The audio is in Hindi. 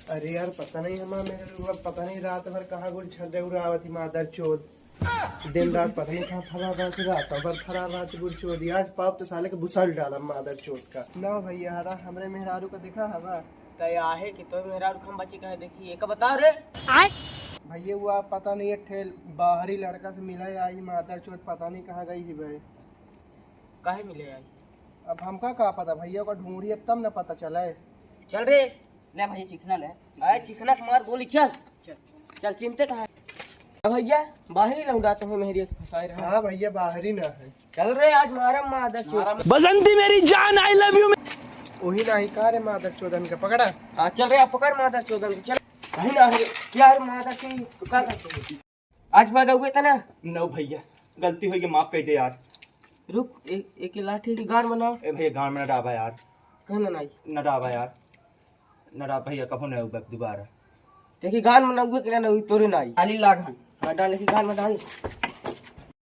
अरे यार पता नहीं हमारा मेरे पता नहीं रात भर कहाँ गुल छड़े उड़ावती मादर चोद। दिन रात पता नहीं कहाँ फरा रात रात भर फरा रात गुल चोद। आज पाप तो साले के भुसल डाला मादर चोद का। ना भैया हरा हमरे मेहरारू का देखा हवा तय आहे कि तो मेहरारू खम बची कहे देखी एक बता रे भैया वो आप पता नहीं ठेल बाहरी लड़का से मिला आई मादर चोद पता नहीं कहाँ गई है भाई। काहे मिले आई? अब हमका का पता भैया का ढूंढी अब तब न पता चला है। चल रे ले भैया चिकना ले आए चिकना के मार गोली चल चल चिंते कहाँ है भैया बाहर ही लौटा तो मेहरी फंसाए रहा। हाँ भैया बाहर ही ना है। चल रे आज मारा मादर चोद बसंती मेरी जान आई लव यू। वही ना ही कहा रे मादर चोदन का पकड़ा। हाँ चल रे आप पकड़ मादर चोदन को चल कहीं ना रे क्या रे मादर चोद क्या करते आज बाद हुए था ना। नो भैया गलती हुई माफ कर दे यार। रुक एक लाठी की गार बनाओ। ए भैया गाँव में न डाबा यार। कहना नहीं न डाबा यार न डाब भैया कहो न हुआ दोबारा। देखी गान में ना हुए कि ना हुई तोरे ना आई खाली लाग हाँ डाल की गान में डाल